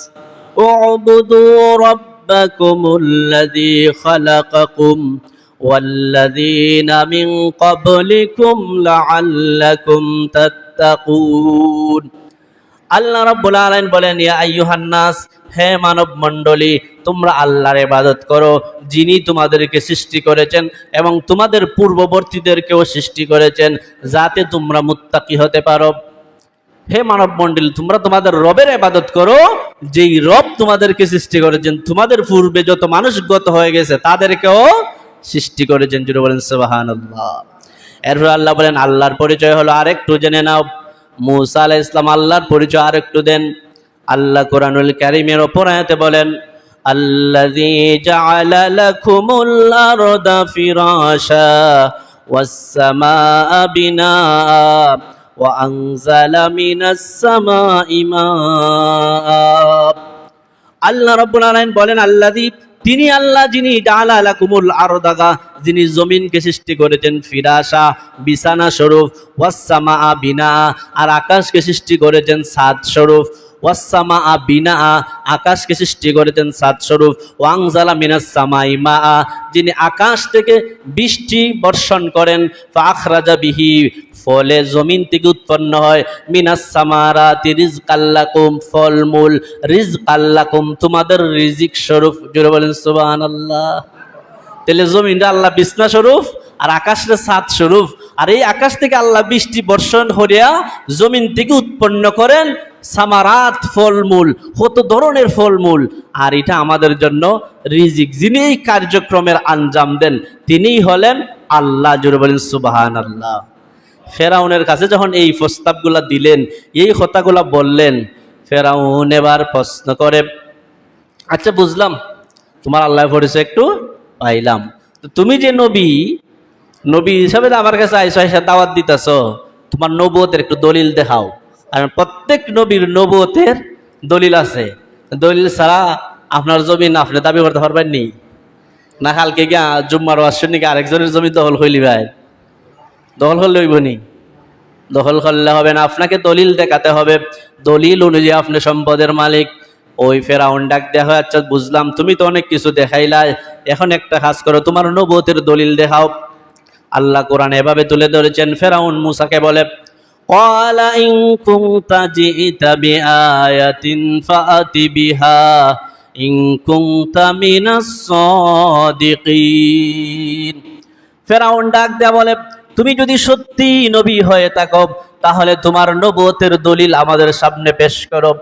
উবুদু রাব্বাকুমুল্লাযী খালাকাকুম ওয়াল্লাযীনা মিন ক্বাবলিকুম লাআল্লাকুম তাত্তাকুন। আল্লাহ রাব্বুল আলামিন বলেন ইয়া আইয়ুহান নাস, হে মানব মণ্ডলী, তোমরা আল্লাহর ইবাদত করো যিনি তোমাদেরকে সৃষ্টি করেছেন এবং তোমাদের পূর্ববর্তীদেরকেও সৃষ্টি করেছেন, যাতে তোমরা মুত্তাকি হতে পারো। হে মানব মণ্ডলী, তোমরা তোমাদের রবের ইবাদত করো, যেই রব তোমাদেরকে সৃষ্টি করেছেন, তোমাদের পূর্বে যত মানুষ গত হয়ে গেছে তাদেরকেও সৃষ্টি করেছেন। জুড়ে বলেন সুবহানাল্লাহ। এরপর আল্লাহ বলেন আল্লাহর পরিচয় হলো আরেকটু জেনে নাও। মুসা আলাইহিস সালাম আল্লাহর পরিচয় আরেকটু দেন। আল্লাহ কোরআনুল কারীমের অপর আয়াতে বলেন আল্লাযী জাআলা লাকুমুল আরদা ফিরাশা ওয়াস সামাআ বিনাআ ওয়া আনজালা মিনাস সামাই মাআ। আল্লাহ রাব্বুল আলামিন বলেন আল্লাযী, তিনি আল্লাহ যিনি জাআলা লাকুমুল আরদা, যিনি জমিনকে সৃষ্টি করেছেন ফিরাশা বিছানা স্বরূপ, ওয়াস সামাআ বিনাআ, আর আকাশকে সৃষ্টি করেছেন ছাদ স্বরূপ। ওয়াস সামাআ বিনাআ, আকাশকে সৃষ্টি করেছেন ছাদ স্বরূপ। ওয়া আনজালা মিনাস সামাই মাআ, যিনি আকাশ থেকে বৃষ্টি বর্ষণ করেন। ফাআখরাজা বিহি, ফলে জমিন থেকে উৎপন্ন হয়। মিনাস সামারাতি রিজকাল লাকুম, ফলমূল, রিজকাল লাকুম, তোমাদের রিজিক স্বরূপ। জোরে বলেন সুবহানাল্লাহ। তাহলে জমিনটা আল্লাহ বিছনা স্বরূপ আর আকাশের ছাদ স্বরূপ, আর এই আকাশ থেকে আল্লাহ বৃষ্টি বর্ষণ করিয়া জমিন থেকে উৎপন্ন করেন সামারাত, ফলমূল, কত ধরনের ফলমূল, আর এটা আমাদের জন্য রিজিক। যিনি এই কার্যক্রমের আঞ্জাম দেন তিনিই হলেন আল্লাহ। জোরে বলেন সুবহানাল্লাহ। ফেরাউনের কাছে যখন এই প্রস্তাবগুলা দিলেন, এই কথাগুলা বললেন, ফেরাউন এবার প্রশ্ন করে আচ্ছা বুঝলাম তোমার আল্লাহ পরিচয় একটু পাইলাম, তো তুমি যে নবী হিসাবে আমার কাছে আইসা আইসা দাওয়াত দিতেছ, তোমার নবুয়তের একটু দলিল দেখাও। আর প্রত্যেক নবীর নবুয়তের দলিল আছে, দলিল ছাড়া আপনার জমিন আপনি দাবি করতে পারবেন নি না। কালকে গিয়া জুম্মার ওয়াজ শুনি আরেকজনের জমি দখল হইলি ভাই, দখল করলে হইব নি? দখল করলে হবে না, আপনাকে দলিল দেখাতে হবে, দলিল অনুযায়ী আপনি সম্পদের মালিক। ওই ফেরাউন ডাক দেয়া হয় আচ্ছা বুঝলাম, তুমি তো অনেক কিছু দেখাইলা, এখন একটা কাজ করো, তোমার নবুয়তের দলিল দেখাও। আল্লাহ কোরআনে এভাবে তুলে ধরেছেন। ফেরাউন মুসাকে বলে ক্বালা ইন কুনতা জিইতা বিআয়াতিন ফাআতি বিহা ইন কুনতা মিনাস সাদিকিন। ফেরাউন ডাক দেয়া বলে তুমি যদি সত্যি নবী হয়ে থাকো তাহলে তোমার নবুয়তের দলিল আমাদের সামনে পেশ করো।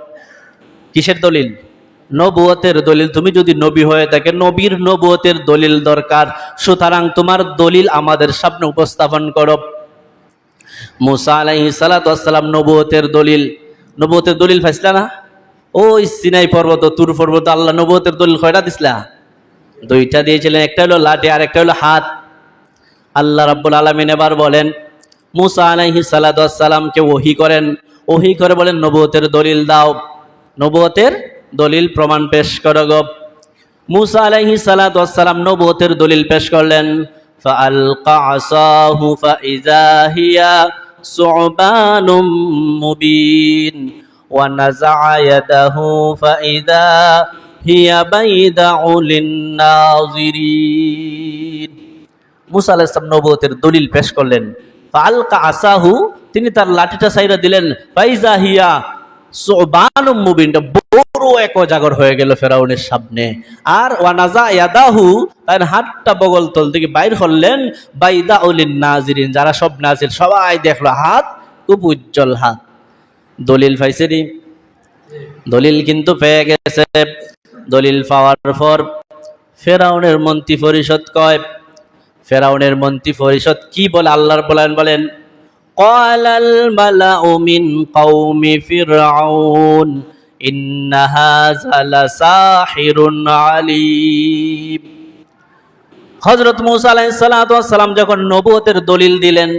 কিসের দলিল? নবুয়তের দলিল, তুমি যদি নবী হয়ে থাকে নবীর নবুয়তের দলিল দরকার, সুতরাং তোমার দলিল আমাদের সামনে উপস্থাপন করো। মুসা আলাইহিস সালাতু ওয়াস সালাম নবুয়তের দলিল পাইছিলা না? ওই সিনাই পর্বত, তুর পর্বত আল্লাহ নবুয়তের দলিল কয়টা দিছিলা? দুইটা দিয়েছিলেন, একটা হলো লাঠি আর একটা হলো হাত। আল্লাহ রাব্বুল আলামিন এবার বলেন মুসা আলাইহিস সালাতু ওয়াস সালামকে ওহী করে বলেন নবুয়তের দলিল দাও, নবুয়তের দলিল প্রমাণ পেশ করো গো। মুসা আলাইহিস সালাতু ওয়াস সালাম নবুয়তের দলিল পেশ করলেন। ফাআলকা আসাহু ফাইযা হিয়া সুবানুম মুবিন ওয়া নাযাআ ইয়াদাহু ফাইযা হিয়া বাইদাউ লিন-নাযিরিন। মুসা আলাইহিস সালাম নবুয়তের দলিল পেশ করলেন। ফাআলকা আসাহু, তিনি তার লাঠিটা ছাইরা দিলেন। ফাইযা হিয়া সুবানুম মুবিন, বড় এক অজাগর হয়ে গেল ফেরাউনের সামনে। আর ওয়া নাযা ইয়াদাহু, তার হাতটা বগল তল থেকে বাইর করলেন। বাইদাউ লিন-নাযিরিন, যারা সব নাজির সবাই দেখলো হাত খুব উজ্জ্বল হাত। দলিল পাইছে নি? দলিল কিন্তু পেয়ে গেছে। দলিল পাওয়ার পর ফেরাউনের মন্ত্রী পরিষদ কি বলে? আল্লাহর বলেন ক্বালাল মালাউ মিন কওমি ফিরআউন ইন্না হাযা লাসাহিরুন আলীম। হযরত মুসা আলাইহিস সালাতু ওয়াস সালাম যখন নবুয়তের দলিল দিলেন,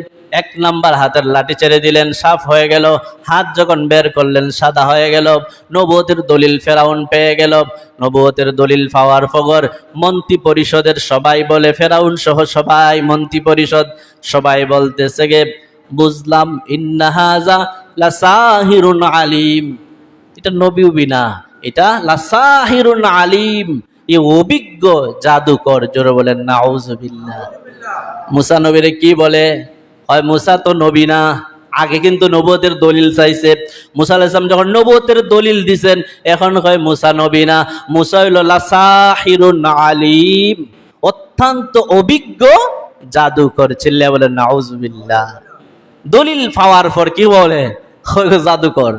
এক নাম্বার হাতের লাঠি ছেড়ে দিলেন, সাফ হয়ে গেল। হাত যখন বের করলেন সাদা হয়ে গেল। নবুয়তের দলিল ফেরাউন পেয়ে গেল। নবুয়তের দলিল পাওয়ার পর মন্ত্রী পরিষদের সবাই বলে, ফেরাউন সহ সবাই, মন্ত্রী পরিষদ সবাই বলতেছে গে, বুঝলাম ইন্না হাযা লাসাহিরুন আলীম, এটা নবী না, এটা লাসাহিরুন আলীম, এ অভিজ্ঞ জাদুকর। জোরে বলেন নাউযুবিল্লাহ। মুসা নবীরে কি বলে? হয় মুসা তো নবী না, আগে কিন্তু নবুয়তের দলিল চাইছে। মুসা আলাইহিস সালাম যখন নবুয়তের দলিল দিছেন, এখন কয় মুসা নবী না, মুসা হইল লাসাহিরুন আলীম, অত্যন্ত অভিজ্ঞ জাদুকর। চিল্লা বলেন নাউযুবিল্লাহ। দলিল পাওয়ার পর কি বলে? জাদুকর।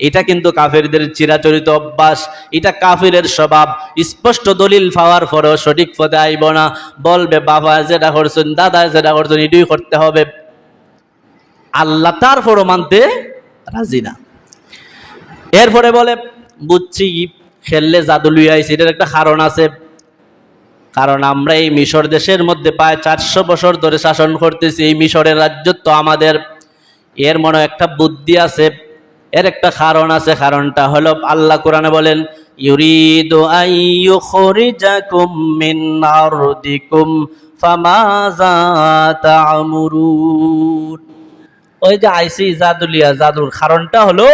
এটা কিন্তু কাফেরদের চিরাচরিত অভ্যাস, এটা কাফিরের স্বভাব। স্পষ্ট দলিল পাওয়ার পরেও সঠিক পথে আইব না, বলবে বাবা যেটা করছেন, দাদা যেটা করছেন, এটাই করতে হবে। আল্লাহ তারপরও মানতে রাজি না। এরপরে বলে বুঝছি খেললে জাদু লুই আইছে, এটার একটা কারণ আছে। কারণ আমরা এই মিশর দেশের মধ্যে প্রায় 400 বছর ধরে শাসন করতেছি, এই মিশরের রাজ্যত্ব আমাদের। এর মনে একটা বুদ্ধি আছে, এর একটা কারণ আছে। কারণটা হলো আল্লাহ কোরআনে বলেন ইউরিদু আইয়ুখরিজাকুম মিন আরদিকুম ফামাযা তা'মুরুন। ওই যে আইসি জাদুলিয়া, জাদুর কারণটা হলো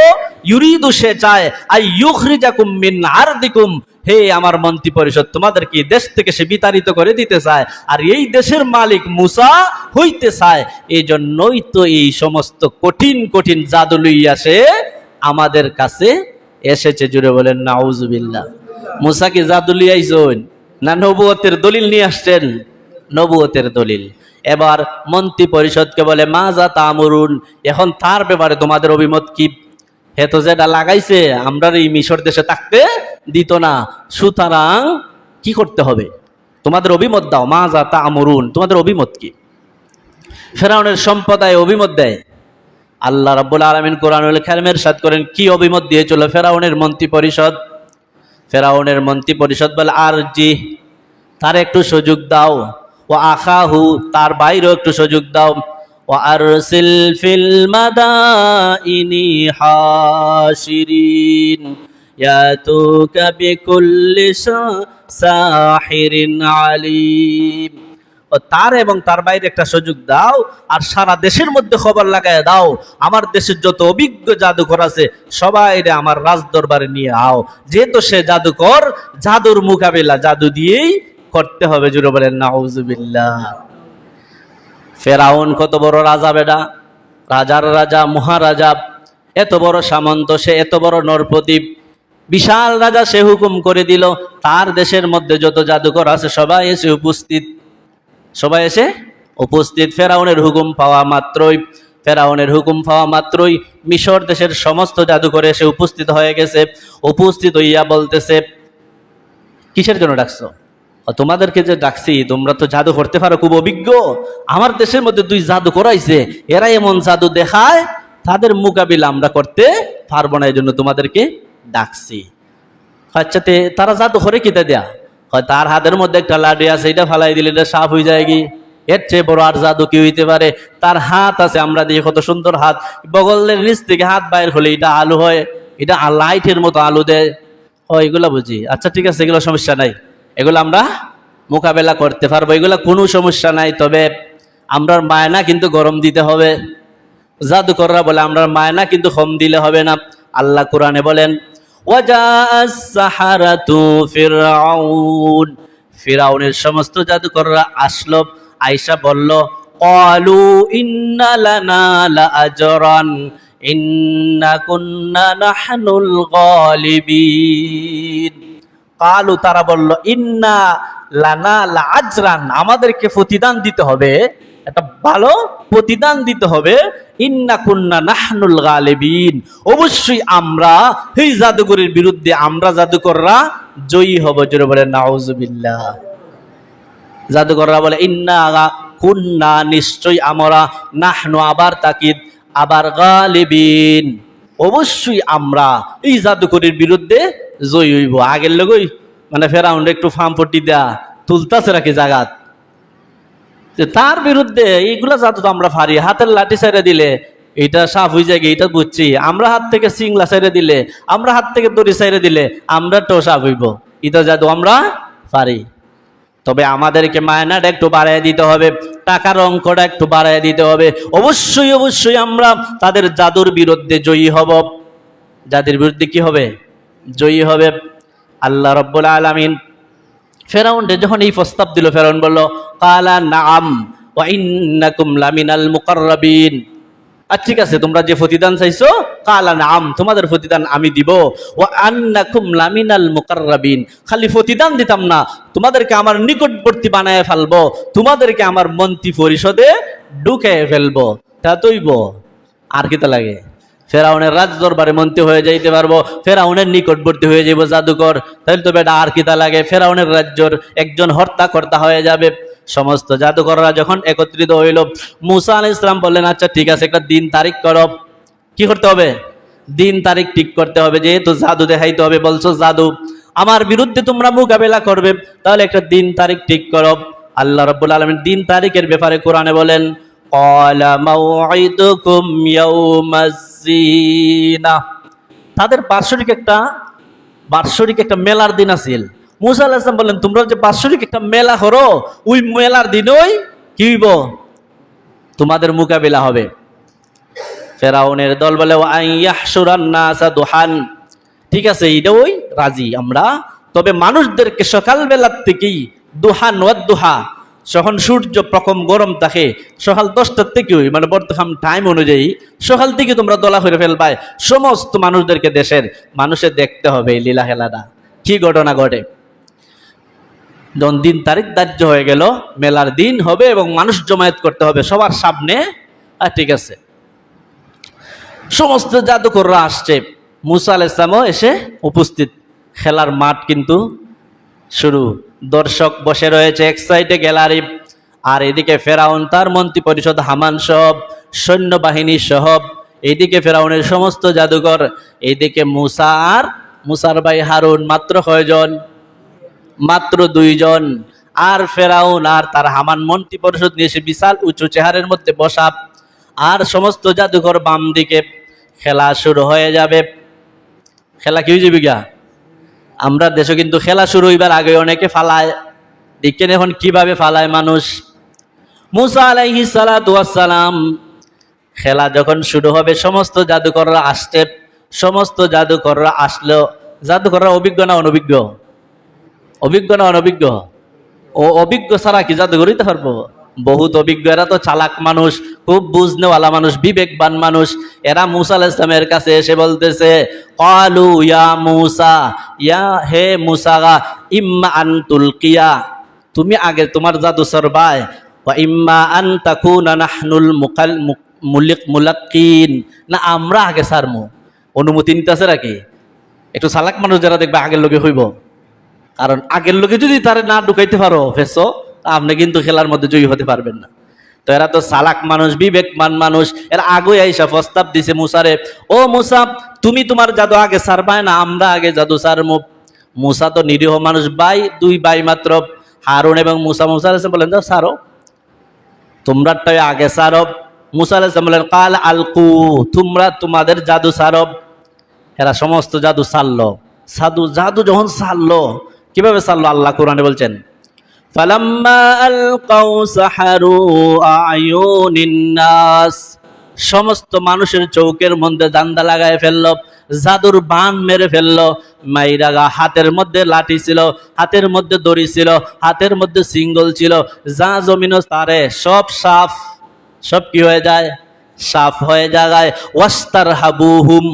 ইউরিদু, সে চায় আইয়ুখরিজাকুম মিন আরদিকুম, হে আমার মন্ত্রী পরিষদ, তোমাদেরকে দেশ থেকে সে বিতাড়িত করে দিতে চায়। আর এই দেশের মালিক মুসা হইতে চায়। এই জন্যই তো এই সমস্ত কঠিন কঠিন জাদু লইয়া সে আমাদের কাছে এসেছে। জুড়ে বলেন নাউযুবিল্লাহ। মুসা কি জাদু লিয়ে আইছেন না নবুয়তের দলিল নিয়ে আসছেন? নবুয়তের দলিল। এবার মন্ত্রী পরিষদকে বলে মাযা তা'মুরুন, এখন তার ব্যাপারে তোমাদের অভিমত কি? হে তো যেটা লাগাইছে আমরা এই মিশর দেশে থাকতে দিত না, সুতরাং কি করতে হবে? তোমাদের অভিমত দাও। মাযা তা'মুরুন, তোমাদের অভিমত কি? ফেরাউনের সম্প্রদায় অভিমত দেয়। আল্লাহ রাব্বুল আলামিন কোরআনুল কারীমে ইরশাদ করেন কি অভিমত দিয়েছিল ফেরাউনের মন্ত্রী পরিষদ? ফেরাউনের মন্ত্রী পরিষদ বলে আরজি, তার একটু সুযোগ দাও। ও আখাহু, তার বাইরেও একটু সুযোগ দাও। ও আরসিল ফিল মাদাইনি হাশিরিন ইয়াতুকা বিকুল্লি সাহিরিন আলিম। ও তার এবং তার বাইরে একটা সুযোগ দাও, আর সারা দেশের মধ্যে খবর লাগায় দাও, আমার দেশের যত অভিজ্ঞ জাদুকর আছে সবাই আমার রাজ দরবারে নিয়ে আও। যেহেতু সে জাদুকর, জাদুর মোকাবিলা জাদু দিয়েই করতে হবে। জুড়ে বলেন নাউযুবিল্লাহ। ফেরাউন কত বড় রাজা বেটা, রাজার রাজা, মহারাজা, এত বড় সামন্ত, সে এত বড় নরপতি, বিশাল রাজা। সে হুকুম করে দিল তার দেশের মধ্যে যত জাদুকর আছে সবাই এসে উপস্থিত। ফেরাউনের হুকুম পাওয়া মাত্রই মিশর দেশের সমস্ত জাদুকর এসে উপস্থিত হয়ে গেছে। উপস্থিত হইয়া বলতেছে কিসের জন্য ডাকছো? তোমাদেরকে যে ডাকছি তোমরা তো জাদু করতে পারো, খুব অভিজ্ঞ। আমার দেশের মধ্যে 2 জাদু করাইছে, এরা এমন জাদু দেখায় তাদের মোকাবিলা আমরা করতে পারবো না, এই জন্য তোমাদেরকে ডাকছি। আচ্ছা তারা জাদু করে কিতা দেয়া? হয় তার হাতের মধ্যে একটা লাঠি আছে, এটা ফালাই দিলে এটা সাফ হয়ে যায় কি? এর চেয়ে বড় আর জাদু কি হইতে পারে? তার হাত আছে, আমরা দেখি কত সুন্দর হাত, বগলের নিচ থেকে হাত বাইর হলে এটা আলু হয়, এটা লাইটের মতো আলু দেয়। এগুলা বুঝি। আচ্ছা ঠিক আছে, এগুলো সমস্যা নাই, এগুলো আমরা মোকাবেলা করতে পারবো, এগুলো কোনো সমস্যা নাই। তবে আমরার মায়না কিন্তু গরম দিতে হবে। জাদুকররা বলে আমরার মায়না কিন্তু কম দিলে হবে না। আল্লাহ কোরআনে বলেন, ফিরাউনের সমস্ত জাদুকররা আসলো, আয়েশা বলল, ক্বালু ইন্না লানা লাআজরান ইন্না কুন্না নাহনুল গালিবিন। ক্বালু তারা বলল, ইন্না লানা লাআজরান আমাদেরকে প্রতিদান দিতে হবে, একটা ভালো প্রতিদান দিতে হবে। ইন্না কুন্না নাহনুল গালিবিন অবশ্যই আমরা এই জাদুকরের বিরুদ্ধে, আমরা জাদুকররা জয়ী হব। জোরে বলে নাউজুবিল্লাহ। জাদুকররা বলে ইন্না কুন্না নিশ্চয়ই আমরা, নাহনু আবার তাকিদ, আবার গালিবিন অবশ্যই আমরা এই জাদুকরের বিরুদ্ধে জয়ী হইব। আগের লগই মানে ফেরাউন একটু ফার্মপট্টি দেয়া তুলতাছে রাখি জাগাত, তার বিরুদ্ধে এইগুলা জাদু তো আমরা পারি। হাতের লাঠি ছেড়ে দিলে এটা সাফ হয়ে যায়, এটা বুঝছি। আমরা হাত থেকে সিংলা ছেড়ে দিলে, আমরা হাত থেকে দড়ি ছেড়ে দিলে আমরা তো সাফ হইব, এটা জাদু আমরা পারি। তবে আমাদেরকে মায়নাটা একটু বাড়াই দিতে হবে, টাকার অঙ্কটা একটু বাড়াই দিতে হবে। অবশ্যই অবশ্যই আমরা তাদের জাদুর বিরুদ্ধে জয়ী হব। যাদের বিরুদ্ধে কি হবে? জয়ী হবে। আল্লাহ রাব্বুল আলামিন ফেরাউনকে যখন এই প্রস্তাব দিল, ফেরাউন বলল, কালা নাআম ওয়া ইন্নাকুম লামিনাল মুকাররাবিন। আর ঠিক আছে, তোমরা যে প্রতিদান চাইছো, কালা নাআম তোমাদের প্রতিদান আমি দিব, ওয়া আন্নাকুম লামিনাল মুকাররাবিন খালি প্রতিদান দিতাম না, তোমাদেরকে আমার নিকটবর্তী বানায় ফেলবো, তোমাদেরকে আমার মন্ত্রী পরিষদে ঢুকায় ফেলবো। তা তৈব আর কি তা লাগে? ফেরাউনের রাজ দরবারে মন্ত্রী হয়ে যাইতে পারবো, ফেরাউনের নিকটবর্তী হয়ে যাইব জাদুকর, তাহলে তো বেটা আর কিতা লাগে? ফেরাউনের রাজ্যর একজন হর্তাকর্তা হয়ে যাবে। সমস্ত জাদুকররা যখন একত্রিত হইল, মুসা আলাইহিস সালাম বললেন, আচ্ছা ঠিক আছে, একটা দিন তারিখ করো। কি করতে হবে? দিন তারিখ ঠিক করতে হবে। যেহেতু জাদু দেখাইতে হবে, বলছো জাদু আমার বিরুদ্ধে তোমরা মোকাবেলা করবে, তাহলে একটা দিন তারিখ ঠিক করো। আল্লাহ রাব্বুল আলামিন দিন তারিখের ব্যাপারে কোরআনে বলেন, ক্বালা মাউঈদুকুম ইয়াউমাজ যিনা। তাদের বার্ষিক একটা মেলার দিন আছিল। মুসা আলাইহিস সালাম বললেন, তোমরা যে বার্ষিক একটা মেলা করো, ওই মেলার দিনই কি হইব? তোমাদের মোকাবিলা হবে। ফেরাউনের দল বলে, আইয়াহশুরান নাসা দুহান। ঠিক আছে, এটাই রাজি আমরা, তবে মানুষদেরকে সকালবেলার থেকেই দুহান ওয়াদ দুহা, যখন সূর্য প্রখম গরম থাকে, সকাল 10টার থেকে, মানে বর্তমান টাইম অনুযায়ী সকাল থেকে তোমরা দলা করে ফেলবাই। সমস্ত মানুষদেরকে, দেশের মানুষের দেখতে হবে এই লীলা খেলাটা কি ঘটনা ঘটে। যখন দিন তারিখ ধার্য হয়ে গেল, মেলার দিন হবে এবং মানুষ জমায়েত করতে হবে সবার সামনে। আর ঠিক আছে, সমস্ত জাদুকররা আসছে, মুসা আলাইহিস সালামও এসে উপস্থিত। খেলার মাঠ কিন্তু শুরু, দর্শক বসে রয়েছে এক সাইডে গ্যালারি, আর এদিকে ফেরাউন, তার মন্ত্রী পরিষদ, হামান সব সৈন্যবাহিনী সহ, এইদিকে ফেরাউনের সমস্ত জাদুকর, এইদিকে মুসা আর মুসার ভাই হারুন। মাত্র কয়জন? মাত্র 2 জন। আর ফেরাউন আর তার হামান মন্ত্রী পরিষদ নিয়ে এসে বিশাল উঁচু চেহারের মধ্যে বসা, আর সমস্ত জাদুকর বাম দিকে। খেলা শুরু হয়ে যাবে। খেলা কি হয়ে যাবে গা? আমরা দেশে কিন্তু খেলা শুরু হইবার আগে অনেকে ফালায়, দেখেন এখন কিভাবে ফালায় মানুষ। মুসা আলাইহিস সালাতু ওয়াস সালাম, খেলা যখন শুরু হবে, সমস্ত জাদুকররা আসছে। সমস্ত জাদুকররা আসলো। জাদুকররা অভিজ্ঞ না অনভিজ্ঞ? অভিজ্ঞ না অনভিজ্ঞ? ও অভিজ্ঞ ছাড়া কি জাদুকর হইতে পারবো? বহুত অভিজ্ঞ। এরা তো চালাক মানুষ, খুব বুঝনেওয়ালা মানুষ, বিবেকবান মানুষ। এরা মুসা আলাইহিস সালামের কাছে এসে বলতেছে, ক্বালু ইয়া মুসা, ইয়া হে মুসা, ইম্মা আন তুলকিয়া, তুমি আগে তোমার জাদু সরবায়, ওয়া ইম্মা আন তাকুনা নাহনুল মুলাক্কিন, না আমরা আগে সারমু। অনুমতি নিতে আছে নাকি? একটু চালাক মানুষ যারা দেখবে আগের লগে হইব, কারণ আগের লোকে যদি তারে না ঢুকাইতে পারো ফেসো, আপনি কিন্তু খেলার মধ্যে জয়ী হতে পারবেন না। তো এরা তো চালাক মানুষ, বিবেকমান মানুষ, এরা আগে আইসা প্রস্তাব দিছে মুসারে, ও মুসা তুমি তোমার জাদু আগে ছাড়বাই না, আমরা আগে জাদু ছাড়বো। মুসা তো নিরীহ মানুষ, দুই ভাই মাত্র, হারুন এবং মুসা। মুসা আলাইহিস বলেন যাও ছাড়ো, তোমরাটাই আগে ছাড়ো। মুসা আলাইহিস বলেন কাল আলকু, তোমরা তোমাদের জাদু ছাড়ো। এরা সমস্ত জাদু ছাড়লো। জাদু যখন ছাড়লো, কিভাবে ছাড়লো আল্লাহ কোরআনে বলছেন, ফালাম্মা আলকাউ সাহারু আয়ুনিন নাস, সমস্ত মানুষের চৌকের মধ্যে দান্দা লাগায় ফেললো, জাদুর বান মেরে ফেললো। মাইরাগা হাতের মধ্যে লাঠি ছিল, হাতের মধ্যে দড়ি ছিল, হাতের মধ্যে সিঙ্গল ছিল, যা জমিন তারে সব সাফ, সব কি হয়ে যায়, সাফ হয়ে যায়। ওয়াস্তার হাবুহুম,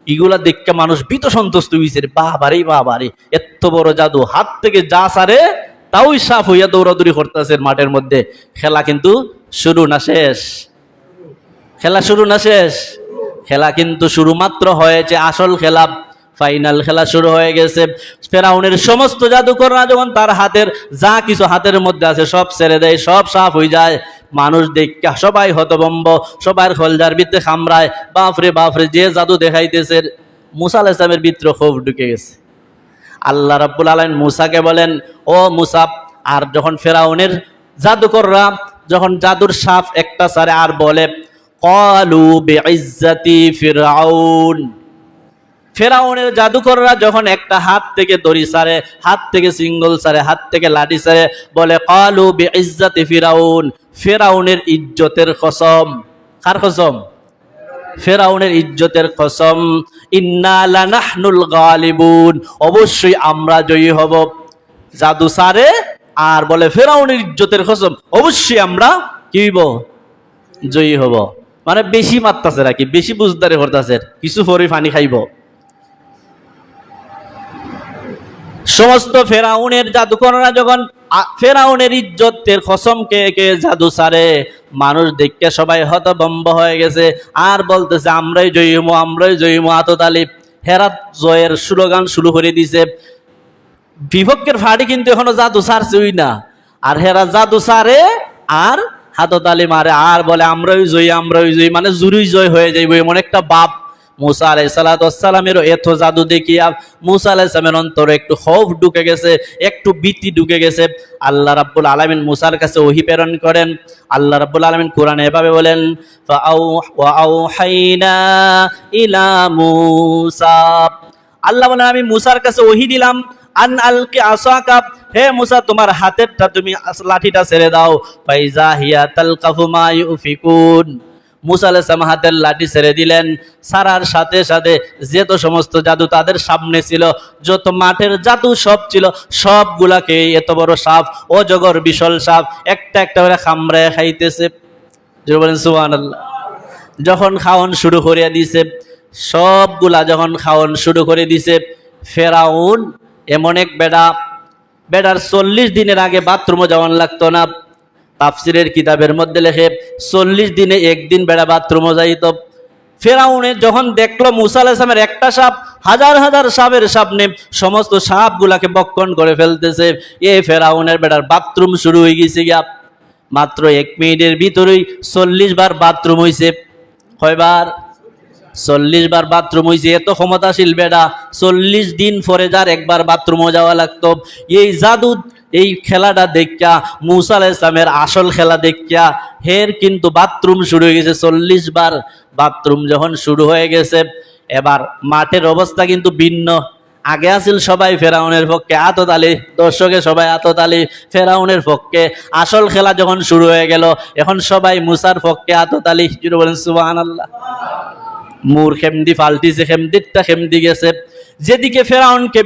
এগুলা দেখে মানুষ ভীত সন্তুষ্ট হয়েছে, বাবারে বাবারে এত বড় জাদু, হাত থেকে যা সারে তাও সাফ হইয়া দৌড়াদৌড়ি করতেছে মাঠের মধ্যে। খেলা কিন্তু শুরু না শেষ, খেলা শুরু না শেষ, খেলা কিন্তু শুরু মাত্র হয়েছে, আসল খেলা ফাইনাল খেলা শুরু হয়ে গেছে। ফেরাউনের সমস্ত জাদুকররা যখন তার হাতের যা কিছু হাতের মধ্যে আছে সব ছেড়ে দেয়, সব সাফ হয়ে যায়। মানুষ দেখে সবাই হতভম্ব, সবার খলজার ভিতরে খামড়ায়, বাপরে বাপরে যে জাদু দেখাইতেছে। মুসা আলাইহিস সালামের ভিতরে ক্ষোভ ঢুকে গেছে। আল্লাহ রাব্বুল আলামিন মুসাকে বলেন, ও মুসা, আর যখন ফেরাউনের জাদুকররা যখন জাদুর সাপ একটা সারে আর বলে, ক্বালু বিইজ্জাতি ফিরআউন, ফেরাউনের জাদুকররা যখন একটা হাত থেকে দড়ি সারে, হাত থেকে সিঙ্গল সারে, হাত থেকে লাঠি সারে, বলে ক্বালু বিইজ্জাতি ফিরআউন, ফেরাউনের ইজ্জতের কসম। কার কসম? ফেরাউনের ইজ্জতের কসম। ইন্না লানাহনুল গালিবুন, অবশ্যই আমরা জয়ী হব। জাদু সারে আর বলে ফেরাউনের ইজ্জতের কসম, অবশ্যই আমরা কি হইব, জয়ী হব। মানে বেশি মারতাছে নাকি, বেশি বুঝদারে করতেছে, কিছু পরে পানি খাইব। সমস্ত ফেরাউনের জাদুকররা যখন ফেরাউনের ইজ্জতের কসম কে কে জাদু সারে, মানুষ দেখে সবাই হতভম্ব হয়ে গেছে, আর বলতেছে আমরাই জয়ী হবো, আমরাই জয়ী হবো। আততালি হেরাত জয়ের স্লোগান শুরু করে দিছে। বিপক্ষের ফাড়ি কিন্তু এখনো জাদু সারছেই না, আর হেরা জাদু সারে আর হাততালি মারে আর বলে আমরাই জয়ী, আমরাই জয়ী, মানে জুরুই জয় হয়ে যাইব এমন একটা বাপ। মুসা আলাইহিস সালামের এত জাদু দেখিয়া মুসা আলাইহিস সালামের অন্তরে একটু খৌফ ঢুকে গেছে, একটু ভীতি ঢুকে গেছে। আল্লাহ রাব্বুল আলামিন মুসার কাছে ওহী প্রেরণ করেন। আল্লাহ রাব্বুল আলামিন কোরআনে এভাবে বলেন, ফাআওহাইনা ইলা মুসা, আল্লাহ বলেন আমি মুসার কাছে ওহী দিলাম, আন আলকি আসাকা, হে মুসা তোমার হাতেরটা তুমি লাঠিটা ছেড়ে দাও। ফাইজা হিয়া তালকাফু মা ইউফিকুন, মুসা আলাইহিস সালাম হাতের লাঠি ছেড়ে দিলেন। সারার সাথে সাথে যত সমস্ত জাদু তাদের সামনে ছিল, যত মাঠের জাদু সব ছিল, সবগুলাকে এত বড় সাপ, অজগর বিশাল সাপ একটা একটা করে খামড়ায় খাইতেছে। বলেন সুবহানাল্লাহ। যখন খাওয়ান শুরু করে দিছে, সবগুলা যখন খাওয়ান শুরু করে দিছে, ফেরাউন এমন এক বেডার 40 দিনের আগে বাথরুমে যাওয়ান লাগতো না। তাফসিরের কিতাবের মধ্যে লেখে 40 দিনে একদিন বেড়া বাথরুমে যাইত। ফেরাউনে যখন দেখলো মুসা আলাইহিস সালামের একটা সাপ হাজার হাজার সাপের সামনে সমস্ত সাপগুলাকে বক্ষণ করে ফেলতেছে, এ ফেরাউনের বেড়ার বাথরুম শুরু হয়ে গেছে গিয়া। মাত্র 1 মিনিটের ভিতরেই 40 বার বাথরুম হইছে। কয়বার? 40 বার বাথরুম হইছে। এত ক্ষমতাশীল বেড়া, 40 দিন পরে যার একবার বাথরুমও যাওয়া লাগতো। এই জাদু, এই খেলাটা দেখা মুসা আলাইহিস সালামের আসল খেলা দেখা হের কিন্তু বাথরুম শুরু হয়ে গেছে। 40 বার বাথরুম যখন শুরু হয়ে গেছে, এবার মাঠের অবস্থা কিন্তু ভিন্ন। আগে আসিল সবাই ফেরাউনের পক্ষে, আততালি, দর্শকে সবাই আততালি ফেরাউনের পক্ষে। আসল খেলা যখন শুরু হয়ে গেল, এখন সবাই মুসার পক্ষে আততালি। জুড়ে বলেন সুবহানাল্লাহ। মুর খেমদি ফাল্টিছে, খেমদিরটা খেমদি গেছে। যেদিকে ফেরাউনকে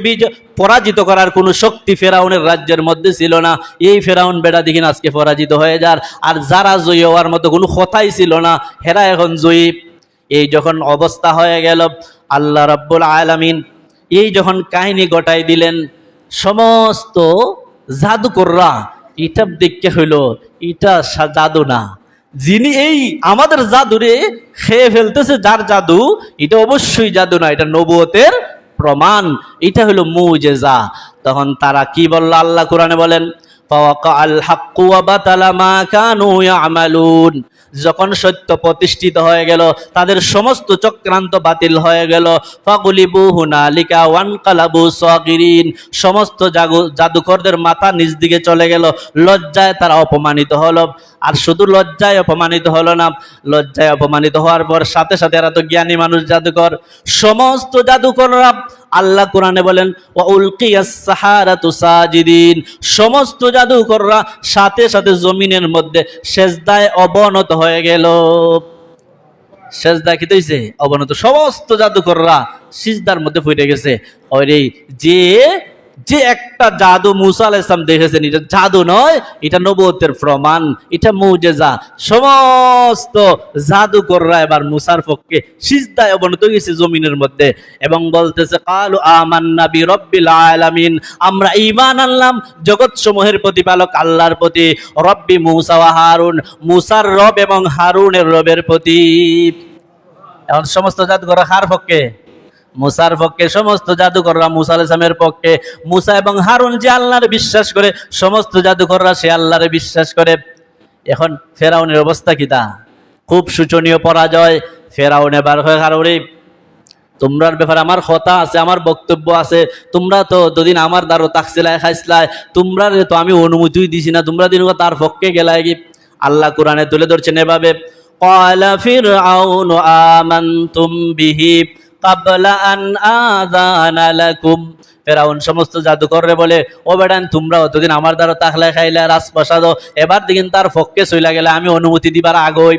পরাজিত করার কোনো শক্তি ফেরাউনের রাজ্যের মধ্যে ছিল না, এই ফেরাউন বেড়া দিকে আজকে পরাজিত হয়ে যার, আর যারা জয়ী হওয়ার মতো কোনো কথাই ছিল না, হেরা এখন জয়ী। এই যখন অবস্থা হয়ে গেল, আল্লাহ রাব্বুল আলামিন এই যখন কাহিনী ঘটাই দিলেন, সমস্ত জাদুকররা এটা দেখতে হইল এটা জাদু না, যিনি এই আমাদের জাদুরে খেয়ে ফেলতেছে, যার জাদু, এটা অবশ্যই জাদু না, এটা নবুয়তের প্রমাণ, এটা হলো মুজেজা। তখন তারা কি বলল? আল্লাহ কোরআনে বলেন, ফাওয়াকাল হাক্কু ওয়া বাতালা মা কানু ইয়ামালুন। যখন সত্য প্রতিষ্ঠিত হয়ে গেল, তাদের সমস্ত চক্রান্ত বাতিল হয়ে গেল। ফাগুলিবু হুনালিকা ওয়ানকালাবু সাগিরিন। সমস্ত জাদুকরদের মাথা নিচ দিকে চলে গেল, লজ্জায় তারা অপমানিত হলো। আর শুধু লজ্জায় অপমানিত হলো না, লজ্জায় অপমানিত হওয়ার পর সাথে সাথে এরা তো জ্ঞানী মানুষ, জাদুকর, সমস্ত জাদুকররা আল্লাহ কোরআনে বলেন ওয়া উলকিয়াস সাহারাতু সাজিদিন। সমস্ত জাদুকররা সাথে সাথে জমিনের মধ্যে সেজদায় অবনত হয়ে গেল। সেজদা কি হইছে? অবনত। সমস্ত জাদুকররা সিজদার মধ্যে পড়ে গেছে। ওরে যে যে একটা জাদু মুসা আলাইহিস সালাম দেখেছেন, এটা জাদু নয়, এটা নবুয়তের প্রমাণ, এটা মুজেজা। সমস্ত জাদুকররা এবার মুসার পক্ষে সিজদায় অবনত হয়েছে জমিনের মধ্যে এবং বলতেছে কালু আমান্না বিরব্বিল আলামিন। আমরা ঈমান আনলাম জগৎ সমূহের প্রতিপালক আল্লাহর প্রতি, রব্বি মুসা ওয়া হারুন, মুসার রব এবং হারুনের রবের প্রতি। এখন সমস্ত জাদুকররা কার পক্ষে? মুসার পক্ষে। সমস্ত জাদুকররা মুসা আলাইহিস সালামের পক্ষে। মুসা এবং হারুন যে আল্লাহর বিশ্বাস করে, সমস্ত জাদুকররা সে আল্লাহরে বিশ্বাস করে। এখন ফেরাউনের অবস্থা কি? তা খুব শোচনীয় পরাজয়। ফেরাউন এবার হয়ে হারুরে, তোমরার ব্যাপারে আমার কথা আছে, আমার বক্তব্য আছে। তোমরা তো দুদিন আমার দ্বারা তাকসিলায় খাইসলাই, তোমরা তো আমি অনুমতি দিছি না, তোমরা দিন তার পক্ষে গেলাই কি? আল্লাহ কোরআনে তুলে ধরছেন এভাবে, ক্বালা ফিরআউনু আমানতুম বিহি ক্বাবলা আন আযানা লাকুম। ফেরাউন সমস্ত জাদুকররে বলে, ও বেটান, তোমরা অতদিন আমার দ্বারা তাকলা খাইলে রাজপ্রাসাদ, এবার দিন তার পক্ষে চইলা গেলে আমি অনুমতি দিবার আগই।